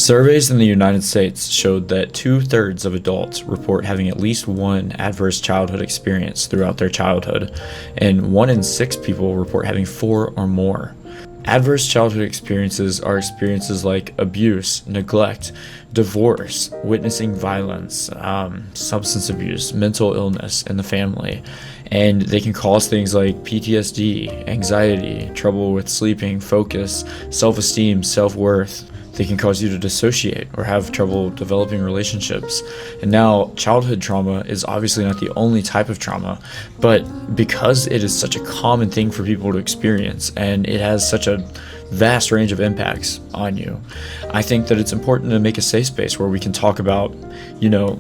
Surveys in the United States showed that 2/3 of adults report having at least one adverse childhood experience throughout their childhood, and 1 in 6 people report having 4 or more. Adverse childhood experiences are experiences like abuse, neglect, divorce, witnessing violence, substance abuse, mental illness in the family, and they can cause things like PTSD, anxiety, trouble with sleeping, focus, self-esteem, self-worth. They can cause you to dissociate or have trouble developing relationships. And now, childhood trauma is obviously not the only type of trauma, but because it is such a common thing for people to experience and it has such a vast range of impacts on you, I think that it's important to make a safe space where we can talk about,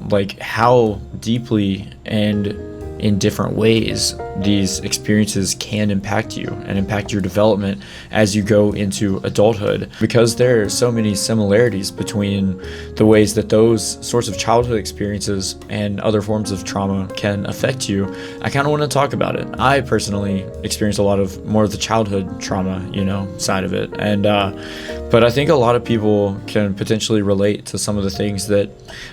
like how deeply and in different ways these experiences can impact you and impact your development as you go into adulthood, because there are so many similarities between the ways that those sorts of childhood experiences and other forms of trauma can affect you. I kind of want to talk about it. I personally experienced a lot of more of the childhood trauma, side of it, and but I think a lot of people can potentially relate to some of the things that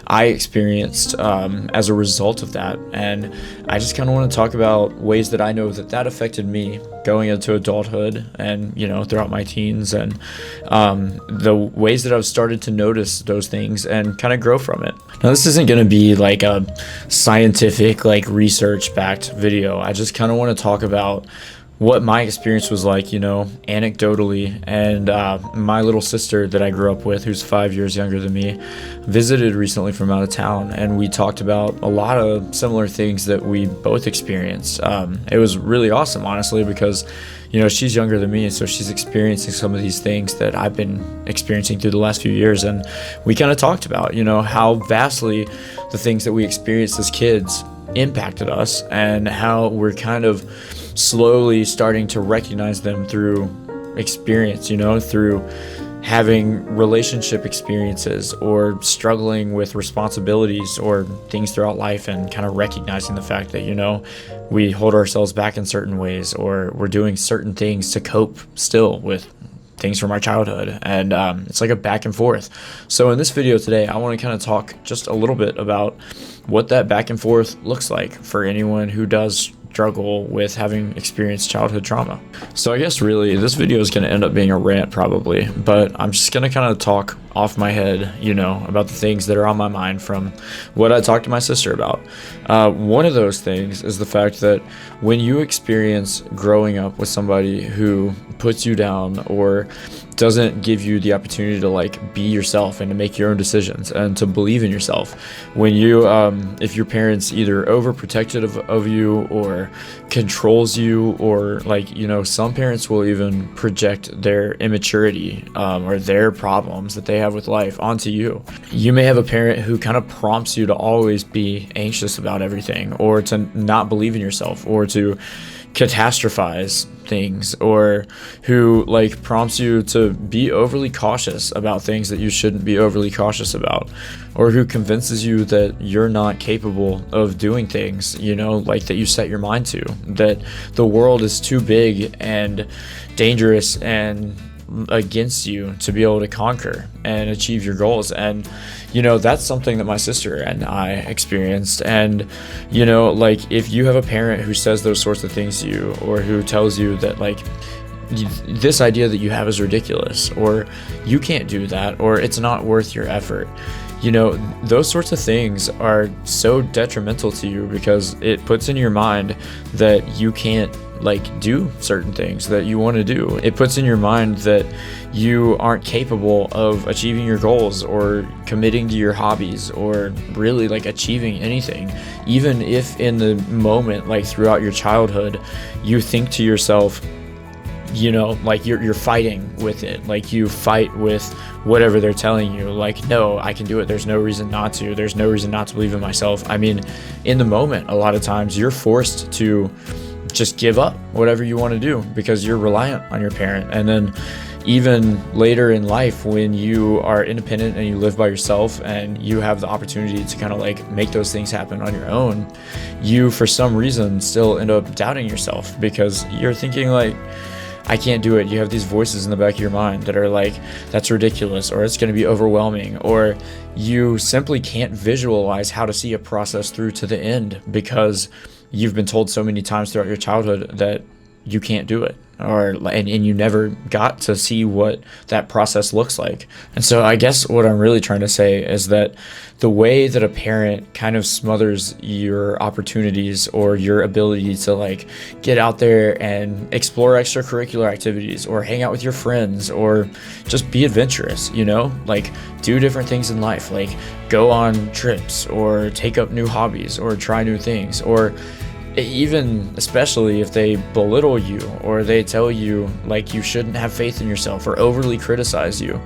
I experienced as a result of that. And I just kind of want to talk about ways that I know that affected me going into adulthood and, throughout my teens, and the ways that I've started to notice those things and kind of grow from it. Now, this isn't going to be like a scientific, research-backed video. I just kind of want to talk about what my experience was like, anecdotally. And my little sister that I grew up with, who's 5 years younger than me, visited recently from out of town, and we talked about a lot of similar things that we both experienced. It was really awesome, honestly, because she's younger than me, so she's experiencing some of these things that I've been experiencing through the last few years. And we kind of talked about, how vastly the things that we experienced as kids impacted us, and how we're kind of slowly starting to recognize them through experience, through having relationship experiences or struggling with responsibilities or things throughout life, and kind of recognizing the fact that, we hold ourselves back in certain ways, or we're doing certain things to cope still with things from our childhood. And it's like a back and forth. So in this video today, I want to kind of talk just a little bit about what that back and forth looks like for anyone who does struggle with having experienced childhood trauma. So I guess really this video is going to end up being a rant probably, but I'm just going to kind of talk off my head, about the things that are on my mind from what I talked to my sister about. One of those things is the fact that when you experience growing up with somebody who puts you down or doesn't give you the opportunity to be yourself and to make your own decisions and to believe in yourself, when you if your parents either overprotective of you or controls you, or some parents will even project their immaturity or their problems that they have with life onto you. You may have a parent who kind of prompts you to always be anxious about everything, or to not believe in yourself, or to catastrophize things, or who prompts you to be overly cautious about things that you shouldn't be overly cautious about, or who convinces you that you're not capable of doing things, that you set your mind to, that the world is too big and dangerous and against you to be able to conquer and achieve your goals. And that's something that my sister and I experienced. And if you have a parent who says those sorts of things to you, or who tells you that this idea that you have is ridiculous, or you can't do that, or it's not worth your effort, those sorts of things are so detrimental to you, because it puts in your mind that you can't do certain things that you want to do. It puts in your mind that you aren't capable of achieving your goals, or committing to your hobbies, or really achieving anything, even if in the moment, throughout your childhood, you think to yourself, you're fighting with it. You fight with whatever they're telling you. No, I can do it. There's no reason not to. There's no reason not to believe in myself. I mean, in the moment, a lot of times you're forced to just give up whatever you want to do because you're reliant on your parent. And then even later in life, when you are independent and you live by yourself and you have the opportunity to kind of make those things happen on your own, you for some reason still end up doubting yourself, because you're thinking I can't do it. You have these voices in the back of your mind that are like, that's ridiculous, or it's going to be overwhelming, or you simply can't visualize how to see a process through to the end because you've been told so many times throughout your childhood that you can't do it, and you never got to see what that process looks like. And so I guess what I'm really trying to say is that the way that a parent kind of smothers your opportunities or your ability to like get out there and explore extracurricular activities or hang out with your friends or just be adventurous, like do different things in life, like go on trips or take up new hobbies or try new things, or even especially if they belittle you or they tell you like you shouldn't have faith in yourself or overly criticize you.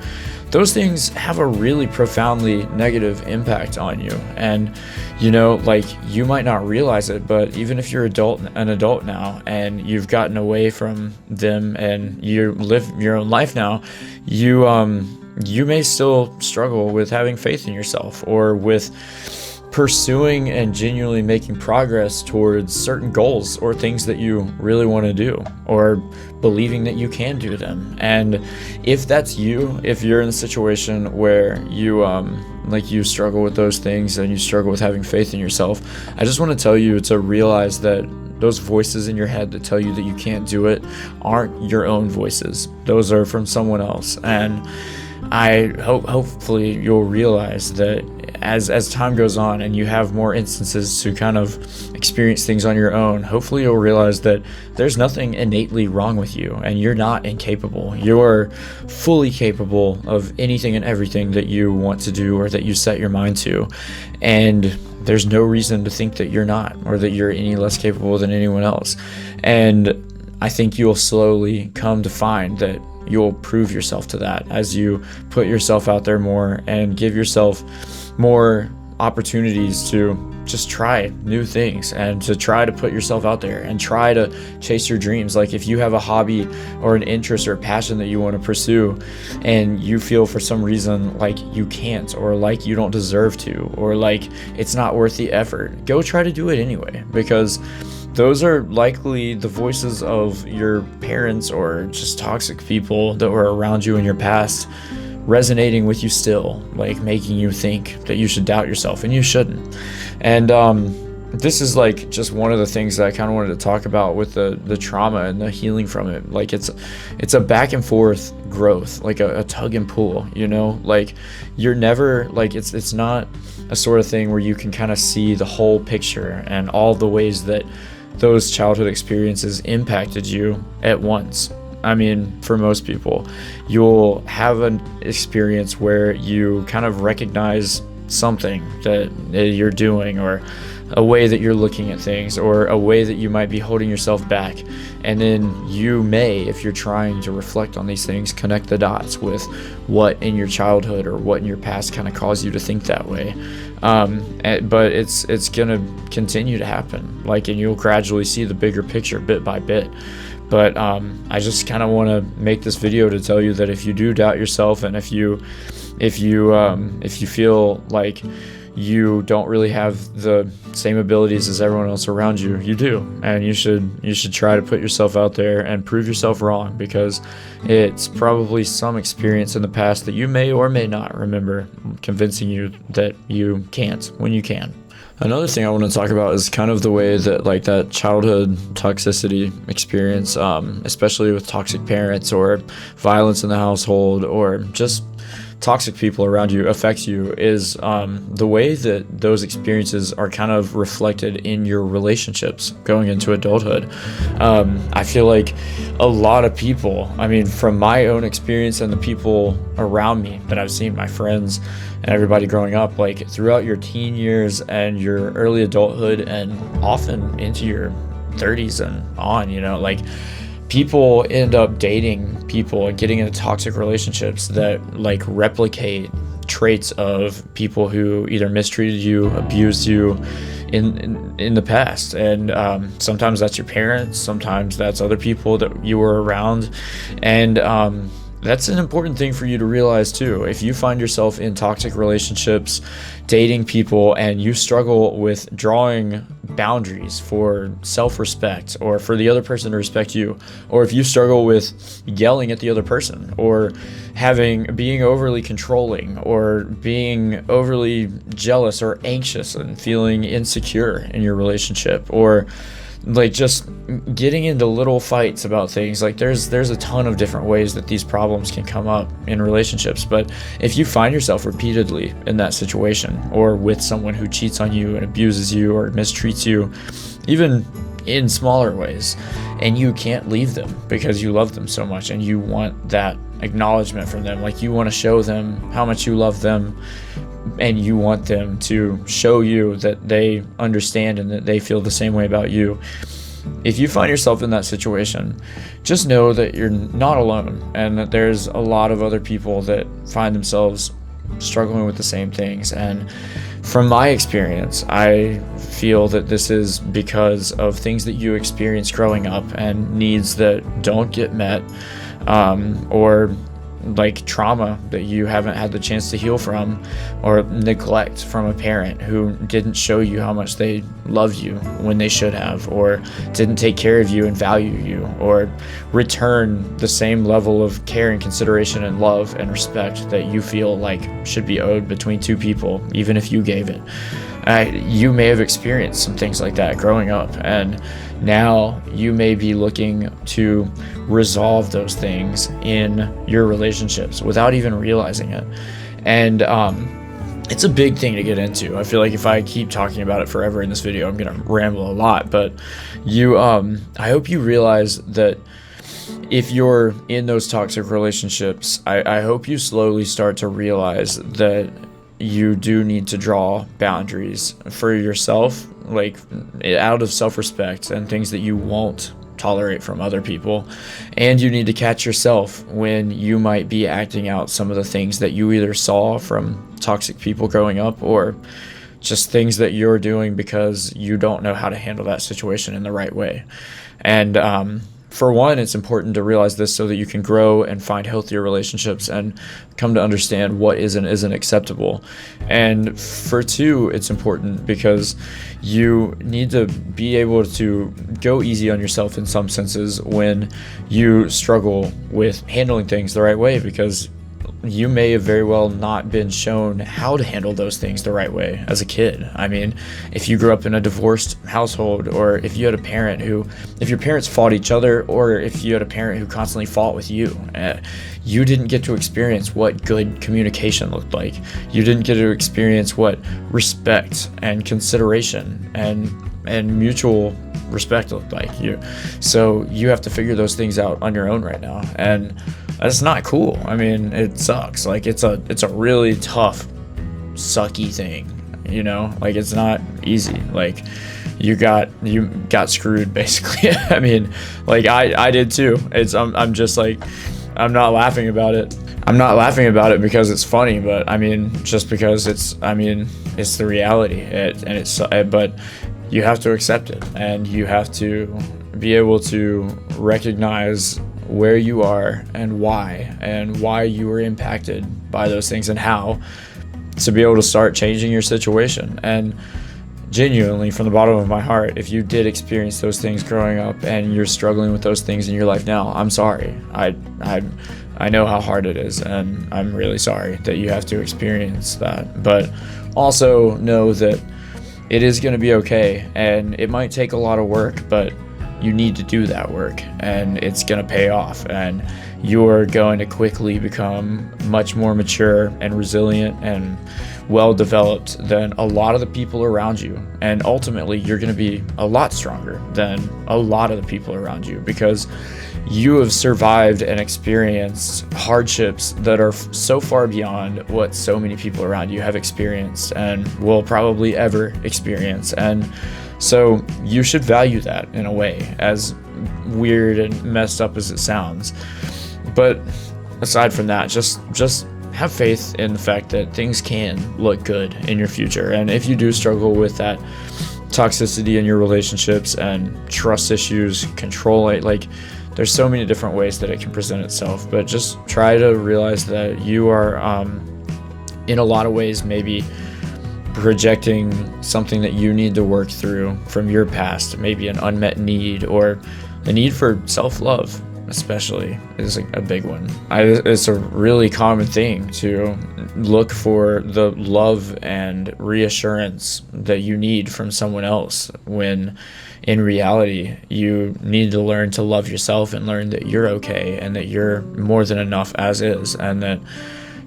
Those things have a really profoundly negative impact on you. And like you might not realize it, but even if you're an adult now and you've gotten away from them and you live your own life now, you may still struggle with having faith in yourself or with pursuing and genuinely making progress towards certain goals or things that you really want to do, or believing that you can do them. And if that's you, if you're in a situation where you struggle with those things and you struggle with having faith in yourself, I just want to tell you to realize that those voices in your head that tell you that you can't do it aren't your own voices. Those are from someone else. And hopefully you'll realize that as time goes on and you have more instances to kind of experience things on your own, hopefully you'll realize that there's nothing innately wrong with you and you're not incapable. You're fully capable of anything and everything that you want to do or that you set your mind to. And there's no reason to think that you're not, or that you're any less capable than anyone else. And I think you'll slowly come to find that you'll prove yourself to that as you put yourself out there more and give yourself more opportunities to just try new things and to try to put yourself out there and try to chase your dreams. Like if you have a hobby or an interest or a passion that you want to pursue and you feel for some reason like you can't, or like you don't deserve to, or like it's not worth the effort, go try to do it anyway, because those are likely the voices of your parents or just toxic people that were around you in your past resonating with you still, like making you think that you should doubt yourself, and you shouldn't. And this is like just one of the things that I kind of wanted to talk about with the trauma and the healing from it. Like it's a back and forth growth, like a tug and pull, like you're never like, it's not a sort of thing where you can kind of see the whole picture and all the ways that those childhood experiences impacted you at once. I mean, for most people, you'll have an experience where you kind of recognize something that you're doing, or a way that you're looking at things, or a way that you might be holding yourself back. And then you may, if you're trying to reflect on these things, connect the dots with what in your childhood or what in your past kind of caused you to think that way. But it's gonna continue to happen, like, and you'll gradually see the bigger picture bit by bit. But I just kind of want to make this video to tell you that if you do doubt yourself, and if you feel like you don't really have the same abilities as everyone else around you, you do, and you should try to put yourself out there and prove yourself wrong, because it's probably some experience in the past that you may or may not remember convincing you that you can't when you can. Another thing I want to talk about is kind of the way that like that childhood toxicity experience, especially with toxic parents or violence in the household or just toxic people around you, affects you, is the way that those experiences are kind of reflected in your relationships going into adulthood. I feel like a lot of people, I mean, from my own experience and the people around me that I've seen, my friends and everybody growing up, like throughout your teen years and your early adulthood and often into your 30s and on, like people end up dating people and getting into toxic relationships that like replicate traits of people who either mistreated you, abused you in the past. And sometimes that's your parents, sometimes that's other people that you were around. And that's an important thing for you to realize too. If you find yourself in toxic relationships, dating people, and you struggle with drawing boundaries for self-respect or for the other person to respect you, or if you struggle with yelling at the other person or being overly controlling or being overly jealous or anxious and feeling insecure in your relationship, or like just getting into little fights about things, like there's a ton of different ways that these problems can come up in relationships. But if you find yourself repeatedly in that situation, or with someone who cheats on you and abuses you or mistreats you, even in smaller ways, and you can't leave them because you love them so much and you want that acknowledgement from them, like you want to show them how much you love them, and you want them to show you that they understand and that they feel the same way about you. If you find yourself in that situation, just know that you're not alone, and that there's a lot of other people that find themselves struggling with the same things. And from my experience, I feel that this is because of things that you experienced growing up and needs that don't get met, or like trauma that you haven't had the chance to heal from, or neglect from a parent who didn't show you how much they loved you when they should have, or didn't take care of you and value you, or return the same level of care and consideration and love and respect that you feel like should be owed between two people, even if you gave it. You may have experienced some things like that growing up, and now you may be looking to resolve those things in your relationships without even realizing it. And it's a big thing to get into. I feel like if I keep talking about it forever in this video, I'm gonna ramble a lot. But I hope you realize that if you're in those toxic relationships, I hope you slowly start to realize that you do need to draw boundaries for yourself, like out of self-respect and things that you won't tolerate from other people. And you need to catch yourself when you might be acting out some of the things that you either saw from toxic people growing up, or just things that you're doing because you don't know how to handle that situation in the right way. And for one, it's important to realize this so that you can grow and find healthier relationships and come to understand what is and isn't acceptable. And for two, it's important because you need to be able to go easy on yourself in some senses when you struggle with handling things the right way, because you may have very well not been shown how to handle those things the right way as a kid. I mean, if you grew up in a divorced household, or if you had a parent if your parents fought each other, or if you had a parent who constantly fought with you, you didn't get to experience what good communication looked like. You didn't get to experience what respect and consideration and mutual respect looked like. So you have to figure those things out on your own right now, and that's not cool. I mean, it sucks. Like it's a really tough, sucky thing, like it's not easy. Like you got screwed basically. I mean, like I did too. I'm just like, I'm not laughing about it. I'm not laughing about it because it's funny, but I mean, just because it's the reality. But you have to accept it, and you have to be able to recognize where you are and why you were impacted by those things, and how to be able to start changing your situation. And genuinely, from the bottom of my heart, if you did experience those things growing up and you're struggling with those things in your life now, I'm sorry. I know how hard it is, and I'm really sorry that you have to experience that. But also know that it is going to be okay, and it might take a lot of work, but you need to do that work, and it's going to pay off, and you're going to quickly become much more mature and resilient and well developed than a lot of the people around you. And ultimately, you're going to be a lot stronger than a lot of the people around you, because you have survived and experienced hardships that are so far beyond what so many people around you have experienced and will probably ever experience. And so you should value that in a way, as weird and messed up as it sounds. But aside from that, just have faith in the fact that things can look good in your future. And if you do struggle with that toxicity in your relationships and trust issues, control it, like there's so many different ways that it can present itself, but just try to realize that you are in a lot of ways maybe projecting something that you need to work through from your past, maybe an unmet need, or the need for self-love especially is a big one. It's a really common thing to look for the love and reassurance that you need from someone else, when in reality you need to learn to love yourself and learn that you're okay and that you're more than enough as is, and that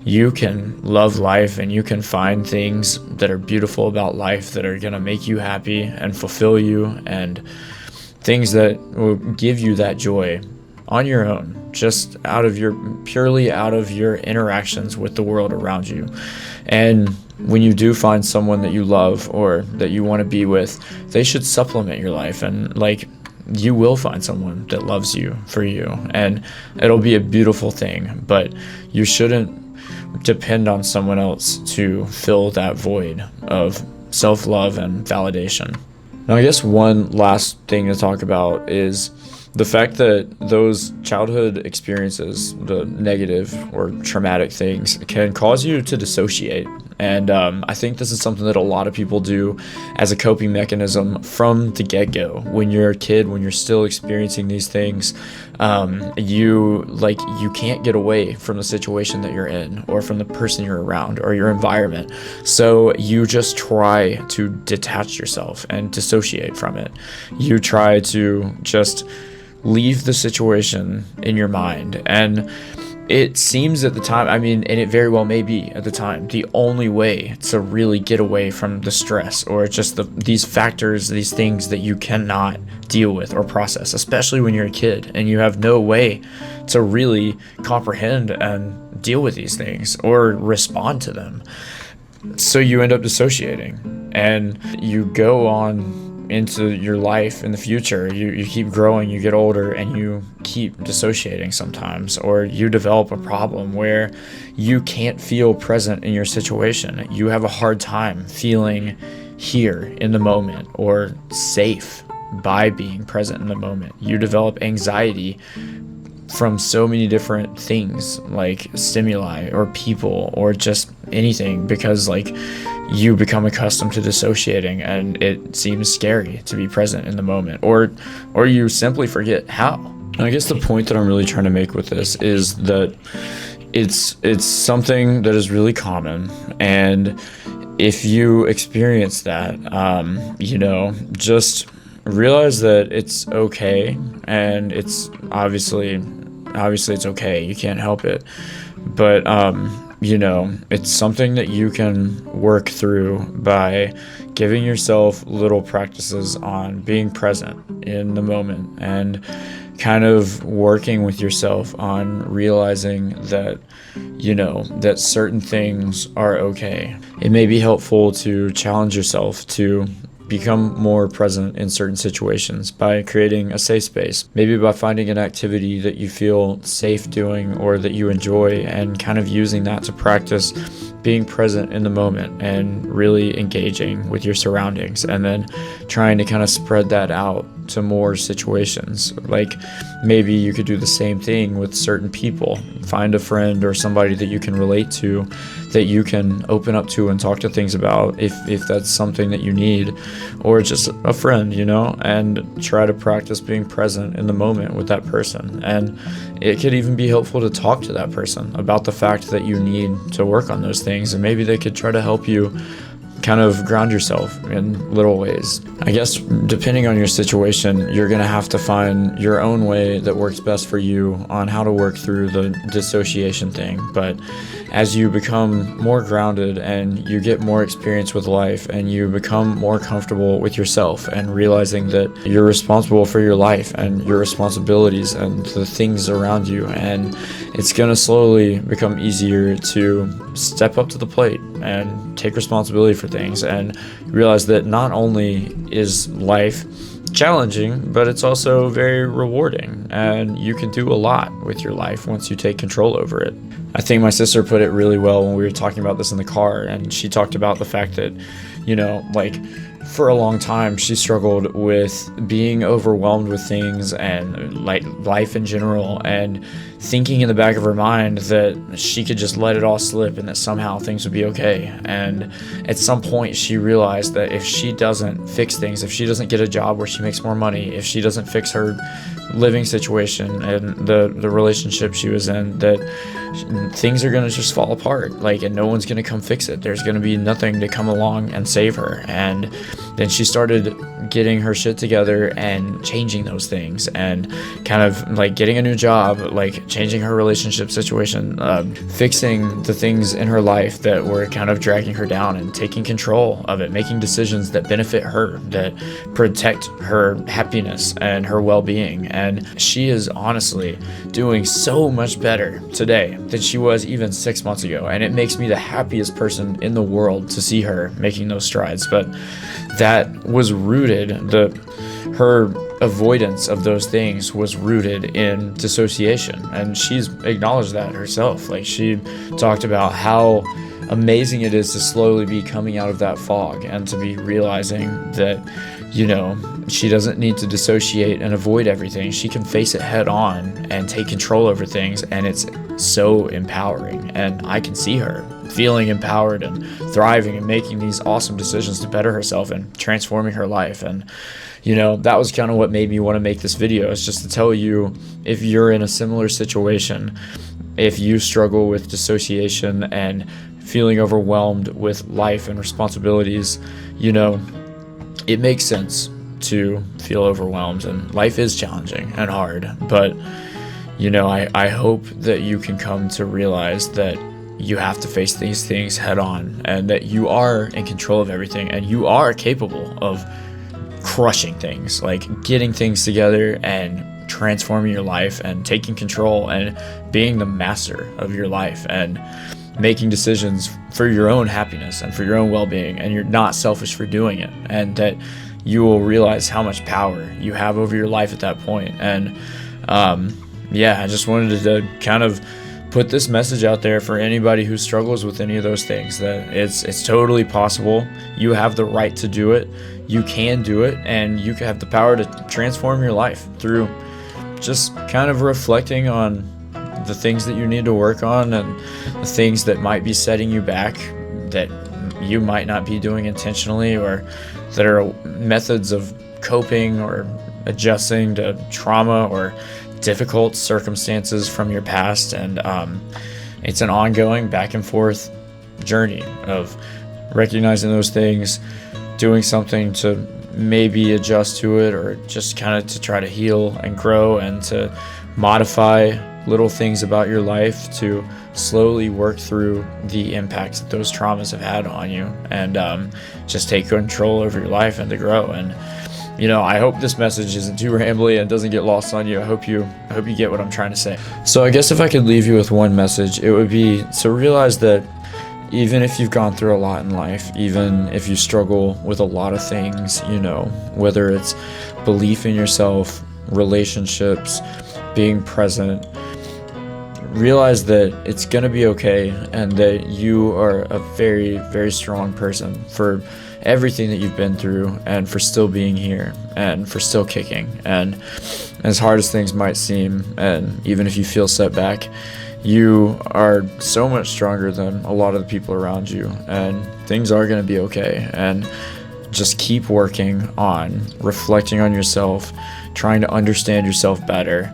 you can love life and you can find things that are beautiful about life that are going to make you happy and fulfill you, and things that will give you that joy on your own, just purely out of your interactions with the world around you. And when you do find someone that you love or that you want to be with, they should supplement your life, and you will find someone that loves you for you, and it'll be a beautiful thing. But you shouldn't depend on someone else to fill that void of self-love and validation. Now, I guess one last thing to talk about is the fact that those childhood experiences, the negative or traumatic things, can cause you to dissociate. And I think this is something that a lot of people do as a coping mechanism from the get-go. When you're a kid, when you're still experiencing these things, you can't get away from the situation that you're in, or from the person you're around, or your environment. So you just try to detach yourself and dissociate from it. You try to just leave the situation in your mind. And it seems at the time, and it very well may be at the time, the only way to really get away from the stress, or just these factors, these things that you cannot deal with or process, especially when you're a kid and you have no way to really comprehend and deal with these things or respond to them. So you end up dissociating, and you go on into your life in the future. You keep growing, you get older, and you keep dissociating sometimes, or you develop a problem where you can't feel present in your situation. You have a hard time feeling here in the moment or safe by being present in the moment. You develop anxiety from so many different things, like stimuli or people or just anything, because you become accustomed to dissociating, and it seems scary to be present in the moment, or you simply forget how. And I guess the point that I'm really trying to make with this is that it's something that is really common, and if you experience that, just realize that it's okay, and it's obviously it's okay. You can't help it, but it's something that you can work through by giving yourself little practices on being present in the moment, and kind of working with yourself on realizing that, that certain things are okay. It may be helpful to challenge yourself to become more present in certain situations by creating a safe space, maybe by finding an activity that you feel safe doing or that you enjoy, and kind of using that to practice being present in the moment and really engaging with your surroundings, and then trying to kind of spread that out to more situations. Like maybe you could do the same thing with certain people. Find a friend or somebody that you can relate to, that you can open up to and talk to things about if that's something that you need, or just a friend, and try to practice being present in the moment with that person. And it could even be helpful to talk to that person about the fact that you need to work on those things, and maybe they could try to help you kind of ground yourself in little ways. I guess depending on your situation, you're going to have to find your own way that works best for you on how to work through the dissociation thing. But as you become more grounded and you get more experience with life, and you become more comfortable with yourself and realizing that you're responsible for your life and your responsibilities and the things around you, and it's going to slowly become easier to step up to the plate and take responsibility for things, and realize that not only is life challenging, but it's also very rewarding, and you can do a lot with your life once you take control over it. I think my sister put it really well when we were talking about this in the car, and she talked about the fact that, for a long time, she struggled with being overwhelmed with things and like life in general, and thinking in the back of her mind that she could just let it all slip and that somehow things would be okay. And at some point she realized that if she doesn't fix things, if she doesn't get a job where she makes more money, if she doesn't fix her living situation and the relationship she was in, that things are going to just fall apart, like, and no one's going to come fix it. There's going to be nothing to come along and save her. And then she started getting her shit together and changing those things, and kind of like getting a new job, like changing her relationship situation, fixing the things in her life that were kind of dragging her down, and taking control of it, making decisions that benefit her, that protect her happiness and her well-being. And she is honestly doing so much better today than she was even 6 months ago, and it makes me the happiest person in the world to see her making those strides. But that was rooted, her avoidance of those things was rooted in dissociation, and she's acknowledged that herself. Like, she talked about how amazing it is to slowly be coming out of that fog and to be realizing that, you know, she doesn't need to dissociate and avoid everything. She can face it head on and take control over things, and it's so empowering. And I can see her feeling empowered and thriving and making these awesome decisions to better herself and transforming her life. And, you know, that was kind of what made me want to make this video, is just to tell you, if you're in a similar situation, if you struggle with dissociation and feeling overwhelmed with life and responsibilities, you know, it makes sense to feel overwhelmed, and life is challenging and hard. But, you know, I hope that you can come to realize that you have to face these things head on, and that you are in control of everything, and you are capable of crushing things, like getting things together and transforming your life and taking control and being the master of your life and making decisions for your own happiness and for your own well-being, and you're not selfish for doing it, and that you will realize how much power you have over your life at that point. And yeah, I just wanted to kind of put this message out there for anybody who struggles with any of those things, that it's totally possible. You have the right to do it, you can do it, and you have the power to transform your life through just kind of reflecting on the things that you need to work on, and the things that might be setting you back, that you might not be doing intentionally, or that are methods of coping or adjusting to trauma or difficult circumstances from your past. And it's an ongoing back and forth journey of recognizing those things, doing something to maybe adjust to it, or just kind of to try to heal and grow and to modify little things about your life to slowly work through the impacts that those traumas have had on you, and just take control over your life and to grow. And, you know, I hope this message isn't too rambly and doesn't get lost on you. I hope you get what I'm trying to say. So I guess if I could leave you with one message, it would be to realize that even if you've gone through a lot in life, even if you struggle with a lot of things, you know, whether it's belief in yourself, relationships, being present, realize that it's going to be okay, and that you are a very, very strong person for everything that you've been through, and for still being here, and for still kicking. And as hard as things might seem, and even if you feel set back, you are so much stronger than a lot of the people around you, and things are going to be okay. And just keep working on reflecting on yourself, trying to understand yourself better,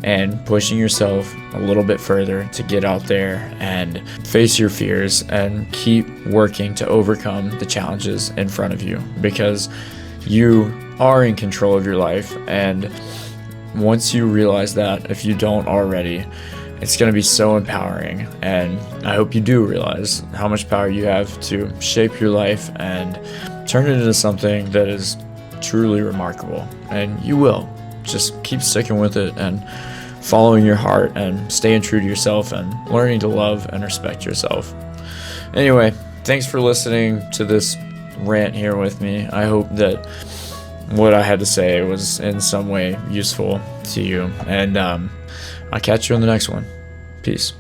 and pushing yourself a little bit further to get out there and face your fears and keep working to overcome the challenges in front of you, because you are in control of your life. And once you realize that, if you don't already, it's going to be so empowering. And I hope you do realize how much power you have to shape your life and turn it into something that is truly remarkable. And you will. Just keep sticking with it and following your heart and staying true to yourself and learning to love and respect yourself. Anyway, thanks for listening to this rant here with me. I hope that what I had to say was in some way useful to you, and I'll catch you in the next one. Peace.